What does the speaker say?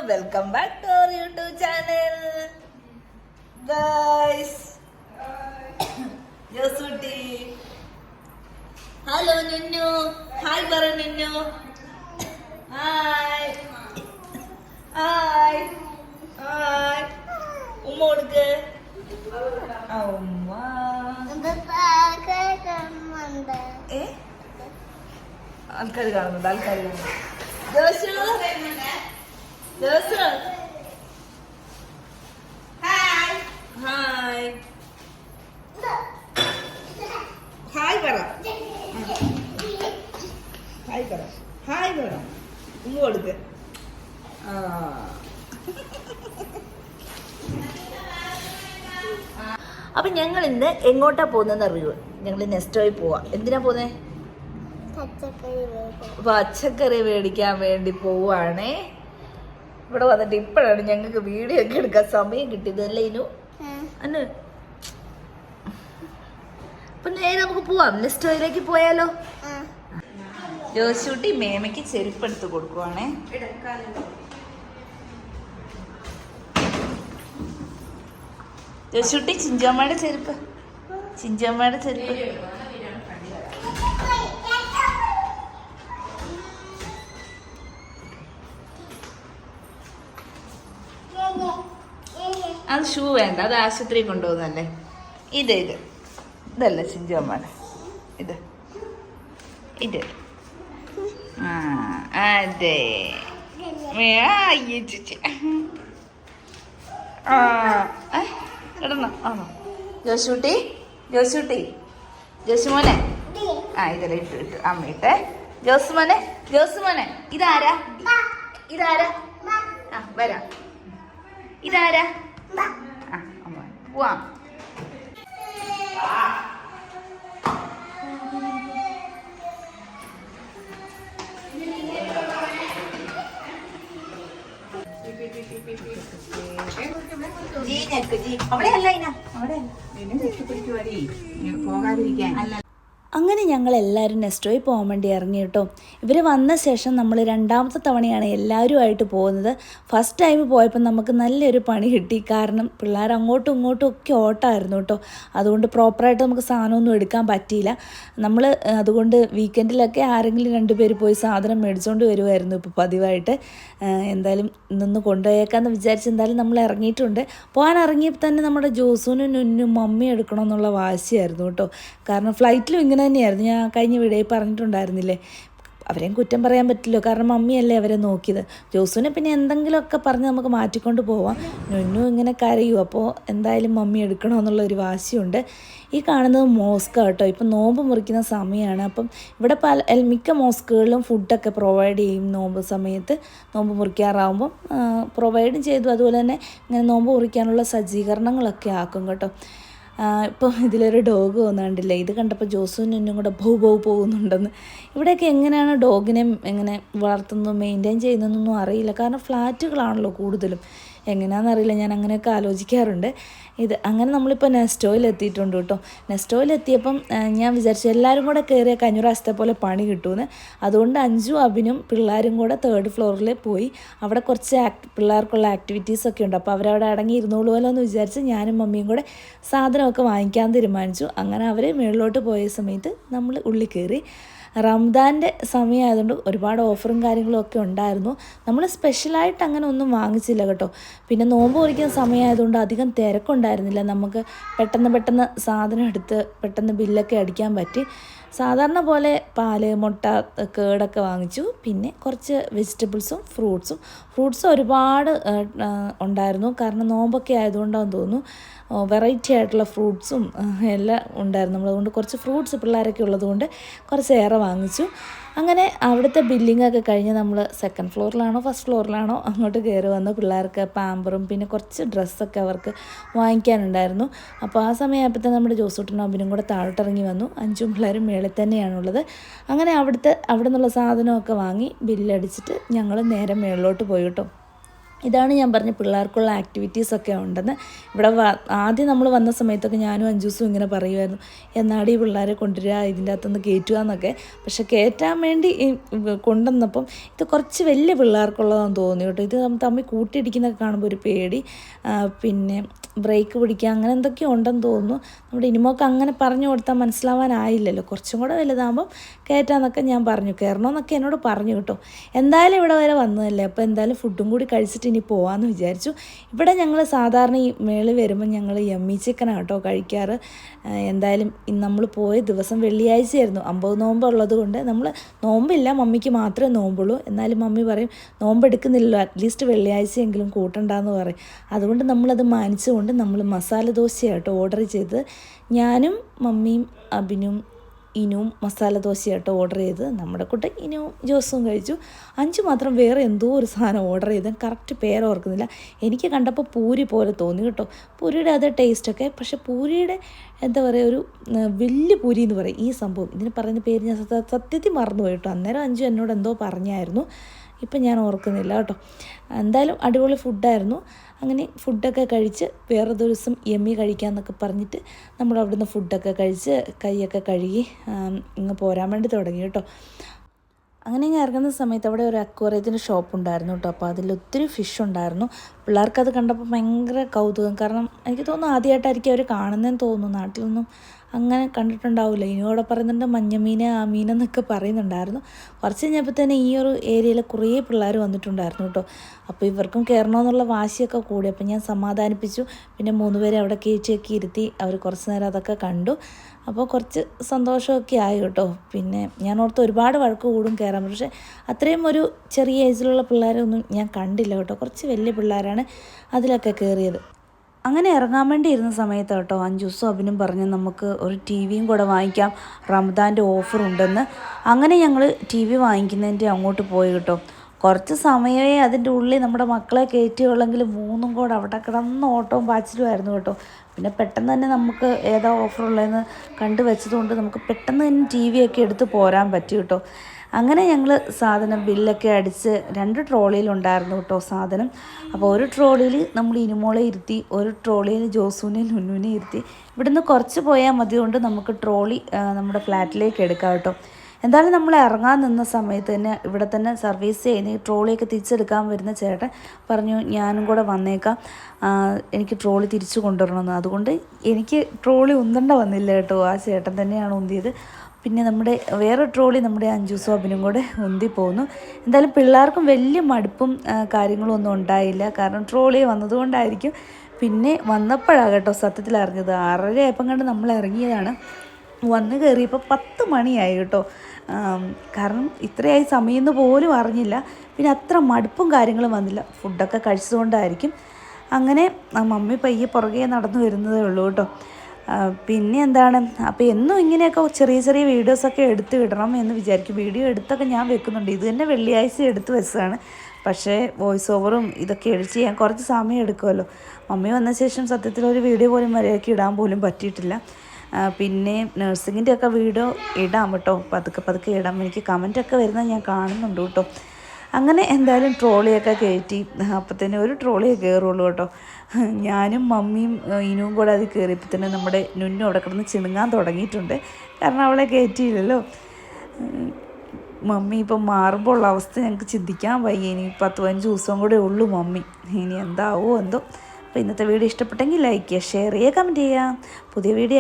welcome back to our YouTube channel. Guys, Josuti. Hello Nunnu. Hi Bara Nunnu. Hi. Hi. Hi. Umma odukku. Umma. ആൾക്കാർ കാണുന്നുണ്ട്. Josu Josu hi hi hi പറ hi പറ hi പറ ഉമ്മ കൊടുക്ക്. അപ്പം ഞങ്ങൾ ഇന്ന് എങ്ങോട്ടാ പോകുന്നതെന്ന് അറിയുമോ? ഞങ്ങൾ നെസ്റ്റോയിൽ പോവാ. എന്തിനാ പോകുന്നേ? പച്ചക്കറി മേടിക്കാൻ വേണ്ടി പോവാണേ. ഇവിടെ വന്നിട്ട് ഇപ്പോഴാണ് ഞങ്ങൾക്ക് വീഡിയോ ഒക്കെ എടുക്കാൻ സമയം കിട്ടിയത് അല്ലേ ഇനു? അന്ന് അപ്പൊ നേരെ നമുക്ക് പോവാം. നെസ്റ്റോയിലേക്ക് പോയാലോ? ജോസൂട്ടി മേമയ്ക്ക് ചെരുപ്പ് എടുത്ത് കൊടുക്കുവാണേ. ജോസൂട്ടി ചിഞ്ചമ്മയുടെ ചെരുപ്പ്, ചിഞ്ചമ്മയുടെ ചെരുപ്പ്. അത് ഷൂ വേണ്ട, അത് ആശുപത്രി കൊണ്ടുപോകുന്നല്ലേ. ഇതല്ല ചിഞ്ചമ്മയുടെ, ഇത് അതെ. ഇടണോ? ആണോ ജോസൂട്ടി? ജോസുമോനെ ഇതെല്ലാം ഇട്ടു അമ്മ ഇട്ടേ. ജോസുമോനെ ഇതാരാ? വരാം. ഇതാരാ? അമ്മ പോവാം. അങ്ങനെ ഞങ്ങൾ എല്ലാവരും നെസ്റ്റോയിൽ പോകാൻ വേണ്ടി ഇറങ്ങി കേട്ടോ. ഇവർ വന്ന ശേഷം നമ്മൾ രണ്ടാമത്തെ തവണയാണ് എല്ലാവരുമായിട്ട് പോകുന്നത്. ഫസ്റ്റ് ടൈം പോയപ്പോൾ നമുക്ക് നല്ലൊരു പണി കിട്ടി. കാരണം പിള്ളേർ അങ്ങോട്ടും ഇങ്ങോട്ടും ഒക്കെ ഓട്ടമായിരുന്നു കേട്ടോ. അതുകൊണ്ട് പ്രോപ്പറായിട്ട് നമുക്ക് സാധനമൊന്നും എടുക്കാൻ പറ്റിയില്ല. നമ്മൾ അതുകൊണ്ട് വീക്കെൻഡിലൊക്കെ ആരെങ്കിലും രണ്ടുപേര് പോയി സാധനം മേടിച്ചുകൊണ്ട് വരുമായിരുന്നു ഇപ്പോൾ പതിവായിട്ട്. എന്തായാലും ഇന്നൊന്ന് കൊണ്ടുപോയേക്കാന്ന് വിചാരിച്ച് എന്തായാലും നമ്മൾ ഇറങ്ങിയിട്ടുണ്ട്. പോകാൻ ഇറങ്ങിയപ്പോൾ തന്നെ നമ്മുടെ ജോസൂനും നുന്നും മമ്മി എടുക്കണമെന്നുള്ള വാശിയായിരുന്നു കേട്ടോ. കാരണം ഫ്ലൈറ്റിലും ഇങ്ങനെ തന്നെയായിരുന്നു. ഞാൻ കഴിഞ്ഞ വീഡിയോയിൽ പറഞ്ഞിട്ടുണ്ടായിരുന്നില്ലേ. അവരെയും കുറ്റം പറയാൻ പറ്റില്ലോ, കാരണം മമ്മിയല്ലേ അവരെ നോക്കിയത്. ജോസുവിനെ പിന്നെ എന്തെങ്കിലുമൊക്കെ പറഞ്ഞ് നമുക്ക് മാറ്റിക്കൊണ്ട് പോവാം. നുന്നു ഇങ്ങനെ കരയും. അപ്പോൾ എന്തായാലും മമ്മി എടുക്കണമെന്നുള്ളൊരു വാശിയുണ്ട്. ഈ കാണുന്നത് മോസ്ക് കേട്ടോ. ഇപ്പം നോമ്പ് മുറിക്കുന്ന സമയമാണ്. അപ്പം ഇവിടെ മിക്ക മോസ്കുകളിലും ഫുഡൊക്കെ പ്രൊവൈഡ് ചെയ്യും. നോമ്പ് സമയത്ത് നോമ്പ് മുറിക്കാറാവുമ്പം പ്രൊവൈഡും ചെയ്തു. അതുപോലെ തന്നെ ഇങ്ങനെ നോമ്പ് മുറിക്കാനുള്ള സജ്ജീകരണങ്ങളൊക്കെ ആക്കും കേട്ടോ. ഇപ്പോൾ ഇതിലൊരു ഡോഗ് വന്നിട്ടില്ല. ഇത് കണ്ടപ്പോൾ ജോസുവിനും എന്നും കൂടെ ബൗ പോകുന്നുണ്ടെന്ന്. ഇവിടെയൊക്കെ എങ്ങനെയാണ് ഡോഗിനെ എങ്ങനെ വളർത്തുന്നതും മെയിൻറ്റെയിൻ ചെയ്യുന്നതെന്നൊന്നും അറിയില്ല. കാരണം ഫ്ലാറ്റുകളാണല്ലോ കൂടുതലും. എങ്ങനെയാണെന്നറിയില്ല. ഞാൻ അങ്ങനെയൊക്കെ ആലോചിക്കാറുണ്ട്. അങ്ങനെ നമ്മളിപ്പോൾ നെസ്റ്റോയിൽ എത്തിയിട്ടുണ്ട് കേട്ടോ. നെസ്റ്റോയിൽ എത്തിയപ്പം ഞാൻ വിചാരിച്ചു എല്ലാവരും കൂടെ കയറിയ കഴിഞ്ഞ പ്രാവശ്യത്തെ പോലെ പണി കിട്ടുമെന്ന്. അതുകൊണ്ട് അഞ്ചും അഭിനും പിള്ളേരും കൂടെ 3rd ഫ്ലോറിൽ പോയി. അവിടെ കുറച്ച് പിള്ളേർക്കുള്ള ആക്ടിവിറ്റീസൊക്കെ ഉണ്ട്. അപ്പോൾ അവരവിടെ അടങ്ങിയിരുന്നോളുമല്ലോ എന്ന് വിചാരിച്ച് ഞാനും മമ്മിയും കൂടെ സാധനമൊക്കെ വാങ്ങിക്കാൻ തീരുമാനിച്ചു. അങ്ങനെ അവർ മുകളിലോട്ട് പോയ സമയത്ത് നമ്മൾ ഉള്ളിൽ കയറി. റംദാൻ്റെ സമയമായതുകൊണ്ട് ഒരുപാട് ഓഫറും കാര്യങ്ങളും ഒക്കെ ഉണ്ടായിരുന്നു. നമ്മൾ സ്പെഷ്യലായിട്ട് അങ്ങനെ ഒന്നും വാങ്ങിച്ചില്ല കേട്ടോ. പിന്നെ നോമ്പ് കുറിക്കുന്ന സമയമായതുകൊണ്ട് അധികം തിരക്കുണ്ടായിരുന്നില്ല. നമുക്ക് പെട്ടെന്ന് സാധനം എടുത്ത് പെട്ടെന്ന് ബില്ലൊക്കെ അടിക്കാൻ പറ്റി. സാധാരണ പോലെ പാല്, മുട്ട, കേടൊക്കെ വാങ്ങിച്ചു. പിന്നെ കുറച്ച് വെജിറ്റബിൾസും ഫ്രൂട്ട്സും ഒരുപാട് ഉണ്ടായിരുന്നു. കാരണം നോമ്പൊക്കെ ആയതുകൊണ്ടാണെന്ന് തോന്നുന്നു. വെറൈറ്റി ആയിട്ടുള്ള ഫ്രൂട്ട്സും എല്ലാം ഉണ്ടായിരുന്നു. നമ്മളതുകൊണ്ട് കുറച്ച് ഫ്രൂട്ട്സ് പിള്ളേരൊക്കെ ഉള്ളതുകൊണ്ട് കുറച്ചേറെ വാങ്ങിച്ചു. അങ്ങനെ അവിടുത്തെ ബില്ലിങ്ങൊക്കെ കഴിഞ്ഞ് നമ്മൾ 2nd ഫ്ലോറിലാണോ 1st ഫ്ലോറിലാണോ അങ്ങോട്ട് കയറി വന്ന് പിള്ളേർക്ക് പാമ്പറും പിന്നെ കുറച്ച് ഡ്രസ്സൊക്കെ അവർക്ക് വാങ്ങിക്കാനുണ്ടായിരുന്നു. അപ്പോൾ ആ സമയമായപ്പോഴത്തെ നമ്മുടെ ജോസൂട്ടനും അഭിനും കൂടെ താഴോട്ടിറങ്ങി വന്നു. 5 പിള്ളേരും മേളിൽ തന്നെയാണുള്ളത്. അങ്ങനെ അവിടെ നിന്നുള്ള സാധനമൊക്കെ വാങ്ങി ബില്ലടിച്ചിട്ട് ഞങ്ങൾ നേരെ മേളിലോട്ട് പോയി കേട്ടോ. ഇതാണ് ഞാൻ പറഞ്ഞ പിള്ളേർക്കുള്ള ആക്ടിവിറ്റീസൊക്കെ ഉണ്ടെന്ന്. ഇവിടെ ആദ്യം നമ്മൾ വന്ന സമയത്തൊക്കെ ഞാനും അഞ്ജൂസും ഇങ്ങനെ പറയുമായിരുന്നു, എന്നാടി ഈ പിള്ളേരെ കൊണ്ടുവരിക, ഇതിൻ്റെ അകത്തുനിന്ന് കയറ്റുക എന്നൊക്കെ. പക്ഷെ കയറ്റാൻ വേണ്ടി കൊണ്ടുവന്നപ്പം ഇത് കുറച്ച് വലിയ പിള്ളേർക്കുള്ളതാണെന്ന് തോന്നി കേട്ടോ. ഇത് തമ്മിൽ കൂട്ടിയിടിക്കുന്നതൊക്കെ കാണുമ്പോൾ ഒരു പേടി, പിന്നെ ബ്രേക്ക് പിടിക്കുക അങ്ങനെ എന്തൊക്കെയോ ഉണ്ടെന്ന് തോന്നുന്നു. നമ്മുടെ ഇനിമോക്ക് അങ്ങനെ പറഞ്ഞു കൊടുത്താൽ മനസ്സിലാവാനായില്ലല്ലോ. കുറച്ചും കൂടെ വലുതാകുമ്പം കയറ്റാമെന്നൊക്കെ ഞാൻ പറഞ്ഞു. കയറണമെന്നൊക്കെ എന്നോട് പറഞ്ഞു കേട്ടോ. എന്തായാലും ഇവിടെ വരെ വന്നതല്ലേ, അപ്പോൾ എന്തായാലും ഫുഡും കൂടി കഴിച്ചിട്ട് ഇനി പോകാമെന്ന് വിചാരിച്ചു. ഇവിടെ ഞങ്ങൾ സാധാരണ ഈ മേളിൽ വരുമ്പോൾ ഞങ്ങൾ യമ്മി ചിക്കനാണ് കേട്ടോ കഴിക്കാറ്. എന്തായാലും നമ്മൾ പോയ ദിവസം വെള്ളിയാഴ്ചയായിരുന്നു. 50 നോമ്പ് ഉള്ളത് കൊണ്ട് നമ്മൾ നോമ്പില്ല, മമ്മിക്ക് മാത്രമേ നോമ്പുള്ളൂ. എന്നാലും മമ്മി പറയും നോമ്പെടുക്കുന്നില്ലല്ലോ, അറ്റ്ലീസ്റ്റ് വെള്ളിയാഴ്ചയെങ്കിലും കൂട്ടണ്ടെന്ന് പറയും. അതുകൊണ്ട് നമ്മളത് മാനിച്ചുകൊണ്ട് നമ്മൾ മസാല ദോശയാട്ടോ ഓർഡർ ചെയ്ത്. ഞാനും മമ്മിയും അബിനും ഇനുവും മസാല ദോശയായിട്ട് ഓർഡർ ചെയ്ത്. നമ്മുടെ കൂട്ടം ഇനുവും ജോസും കഴിച്ചു. അഞ്ച് മാത്രം വേറെ എന്തോ ഒരു സാധനം ഓർഡർ ചെയ്ത്, കറക്റ്റ് പേര് ഓർക്കുന്നില്ല. എനിക്ക് കണ്ടപ്പോൾ പൂരി പോലെ തോന്നി കേട്ടോ. പൂരിയുടെ അതേ ടേസ്റ്റൊക്കെ, പക്ഷേ പൂരിയുടെ എന്താ പറയുക, ഒരു വലിയ പൂരി എന്ന് പറയും ഈ സംഭവം. ഇതിന് പറയുന്ന പേര് ഞാൻ സത്യത്തിൽ മറന്നുപോയി കേട്ടോ. അന്നേരം അഞ്ചു എന്നോട് എന്തോ പറഞ്ഞായിരുന്നു, ഇപ്പം ഞാൻ ഓർക്കുന്നില്ല കേട്ടോ. എന്തായാലും അടിപൊളി ഫുഡായിരുന്നു. അങ്ങനെ ഫുഡൊക്കെ കഴിച്ച് വേറെ ദിവസം യമ്മി കഴിക്കാമെന്നൊക്കെ പറഞ്ഞിട്ട് നമ്മൾ അവിടുന്ന് ഫുഡൊക്കെ കഴിച്ച് കൈയൊക്കെ കഴുകി ഇങ്ങ് പോരാൻ വേണ്ടി തുടങ്ങി കേട്ടോ. അങ്ങനെ ഇങ്ങനെ ഇറങ്ങുന്ന സമയത്ത് അവിടെ ഒരു അക്വേറിയത്തിൻ്റെ ഷോപ്പ് ഉണ്ടായിരുന്നു കേട്ടോ. അപ്പോൾ അതിൽ ഒത്തിരി ഫിഷ് ഉണ്ടായിരുന്നു. പിള്ളേർക്കത് കണ്ടപ്പോൾ ഭയങ്കര കൗതുകം. കാരണം എനിക്ക് തോന്നുന്നു ആദ്യമായിട്ടായിരിക്കും അവർ കാണുന്നതെന്ന് തോന്നുന്നു. നാട്ടിലൊന്നും അങ്ങനെ കണ്ടിട്ടുണ്ടാവില്ല. ഇനിയോടെ പറയുന്നുണ്ട് മഞ്ഞമീൻ, ആ മീനെന്നൊക്കെ പറയുന്നുണ്ടായിരുന്നു. കുറച്ച് കഴിഞ്ഞപ്പോൾ തന്നെ ഈ ഒരു ഏരിയയിൽ കുറേ പിള്ളേർ വന്നിട്ടുണ്ടായിരുന്നു കേട്ടോ. അപ്പോൾ ഇവർക്കും കയറണമെന്നുള്ള വാശിയൊക്കെ കൂടി. അപ്പോൾ ഞാൻ സമാധാനിപ്പിച്ചു. പിന്നെ 3 പേരെ അവിടെ കയറ്റിയൊക്കെ ഇരുത്തി അവർ കുറച്ച് നേരം അതൊക്കെ കണ്ടു. അപ്പോൾ കുറച്ച് സന്തോഷമൊക്കെ ആയി കേട്ടോ. പിന്നെ ഞാൻ ഓർത്ത് ഒരുപാട് വഴക്ക് കൂടും കയറാൻ, പക്ഷേ അത്രയും ഒരു ചെറിയ ഏജിലുള്ള പിള്ളേരൊന്നും ഞാൻ കണ്ടില്ല കേട്ടോ. കുറച്ച് വലിയ പിള്ളേരാണ് അതിലൊക്കെ കയറിയത്. അങ്ങനെ ഇറങ്ങാൻ വേണ്ടി ഇരുന്ന സമയത്ത് കേട്ടോ അഞ്ജൂസും അബിനും പറഞ്ഞ് നമുക്ക് ഒരു ടി വിയും കൂടെ വാങ്ങിക്കാം, റമദാൻ്റെ ഓഫർ ഉണ്ടെന്ന്. അങ്ങനെ ഞങ്ങൾ ടി വി വാങ്ങിക്കുന്നതിൻ്റെ അങ്ങോട്ട് പോയി കേട്ടോ. കുറച്ച് സമയമേ അതിൻ്റെ ഉള്ളിൽ നമ്മുടെ മക്കളെ കയറ്റിയുള്ളെങ്കിൽ 3 കൂടെ അവിടെ കിടന്ന് ഓട്ടവും പാച്ചിലുമായിരുന്നു കേട്ടോ. പിന്നെ പെട്ടെന്ന് തന്നെ നമുക്ക് ഏതാ ഓഫറുള്ളതെന്ന് കണ്ടു വെച്ചതുകൊണ്ട് നമുക്ക് പെട്ടെന്ന് തന്നെ ടി വിയൊക്കെ എടുത്ത് പോരാൻ പറ്റി കേട്ടോ. അങ്ങനെ ഞങ്ങൾ സാധനം ബില്ലൊക്കെ അടിച്ച് 2 ട്രോളിയിലുണ്ടായിരുന്നു കേട്ടോ സാധനം. അപ്പോൾ ഒരു ട്രോളിയിൽ നമ്മൾ ഇനുമോളെ ഇരുത്തി, ഒരു ട്രോളിയിൽ ജോസുവിനെയും നുന്നുവിനെയും ഇരുത്തി. ഇവിടുന്ന് കുറച്ച് പോയാൽ മതി കൊണ്ട് നമുക്ക് ട്രോളി നമ്മുടെ ഫ്ലാറ്റിലേക്ക് എടുക്കാം കേട്ടോ. എന്തായാലും നമ്മൾ ഇറങ്ങാൻ നിന്ന സമയത്ത് തന്നെ ഇവിടെ തന്നെ സർവീസ് ചെയ്യുന്ന ഈ ട്രോളിയൊക്കെ തിരിച്ചെടുക്കാൻ വരുന്ന ചേട്ടൻ പറഞ്ഞു ഞാനും കൂടെ വന്നേക്കാം, എനിക്ക് ട്രോളി തിരിച്ചു കൊണ്ടുവരണമെന്ന്. അതുകൊണ്ട് എനിക്ക് ട്രോളി ഉന്തണ്ട വന്നില്ല കേട്ടോ, ആ ചേട്ടൻ തന്നെയാണ് ഉന്തിയത്. പിന്നെ നമ്മുടെ വേറെ ട്രോളി നമ്മുടെ അഞ്ജൂസും അബിനും കൂടെ ഉന്തി പോകുന്നു. എന്തായാലും പിള്ളേർക്കും വലിയ മടുപ്പും കാര്യങ്ങളും ഒന്നും ഉണ്ടായില്ല, കാരണം ട്രോളി വന്നതുകൊണ്ടായിരിക്കും. പിന്നെ വന്നപ്പോഴാണ് കേട്ടോ സത്യത്തിൽ അറിഞ്ഞത്. 6:30 ആയപ്പം കണ്ട് നമ്മൾ ഇറങ്ങിയതാണ്. വന്ന് കയറിയപ്പോൾ 10 മണിയായി കേട്ടോ. കാരണം ഇത്രയായി സമയമെന്ന് പോലും അറിഞ്ഞില്ല. പിന്നെ അത്ര മടുപ്പും കാര്യങ്ങളും വന്നില്ല, ഫുഡൊക്കെ കഴിച്ചതുകൊണ്ടായിരിക്കും. അങ്ങനെ മമ്മി പയ്യെ പുറകെ നടന്നു വരുന്നതേ ഉള്ളൂ കേട്ടോ. പിന്നെ എന്താണ്, അപ്പോൾ എന്നും ഇങ്ങനെയൊക്കെ ചെറിയ ചെറിയ വീഡിയോസൊക്കെ എടുത്ത് വിടണം എന്ന് വിചാരിക്കും. വീഡിയോ എടുത്തൊക്കെ ഞാൻ വെക്കുന്നുണ്ട്. ഇത് തന്നെ വെള്ളിയാഴ്ച എടുത്ത് വെച്ചതാണ്. പക്ഷേ വോയിസ് ഓവറും ഇതൊക്കെ എഡിറ്റ് ചെയ്യാൻ കുറച്ച് സമയം എടുക്കുമല്ലോ. മമ്മി വന്ന ശേഷം സത്യത്തിൽ ഒരു വീഡിയോ പോലും മര്യാദയ്ക്ക് ഇടാൻ പോലും പറ്റിയിട്ടില്ല. പിന്നെ നഴ്സിങ്ങിൻ്റെ ഒക്കെ വീഡിയോ ഇടാം കേട്ടോ, പതുക്കെ ഇടാം. എനിക്ക് കമൻറ്റൊക്കെ വരുന്നത് ഞാൻ കാണുന്നുണ്ട് കേട്ടോ. അങ്ങനെ എന്തായാലും ട്രോളിയൊക്കെ കയറ്റി. അപ്പം തന്നെ ഒരു ട്രോളിയെ കയറുള്ളൂ കേട്ടോ. ഞാനും മമ്മിയും ഇനുവും കൂടെ അത് കയറിയപ്പോൾ തന്നെ നമ്മുടെ നുന്നു അവിടെ കിടന്ന് ചിണുങ്ങാൻ തുടങ്ങിയിട്ടുണ്ട്, കാരണം അവളെ കയറ്റിയില്ലല്ലോ. മമ്മി ഇപ്പം മാറുമ്പോൾ ഉള്ള അവസ്ഥ ഞങ്ങൾക്ക് ചിന്തിക്കാൻ വയ്യ. ഇനി 10-15 ദിവസം കൂടെ ഉള്ളൂ മമ്മി, ഇനി എന്താവോ എന്തോ. അപ്പോൾ ഇന്നത്തെ വീഡിയോ ഇഷ്ടപ്പെട്ടെങ്കിൽ ലൈക്ക് ചെയ്യുക, ഷെയർ ചെയ്യുക, കമൻറ്റ് ചെയ്യുക. പുതിയ വീഡിയോ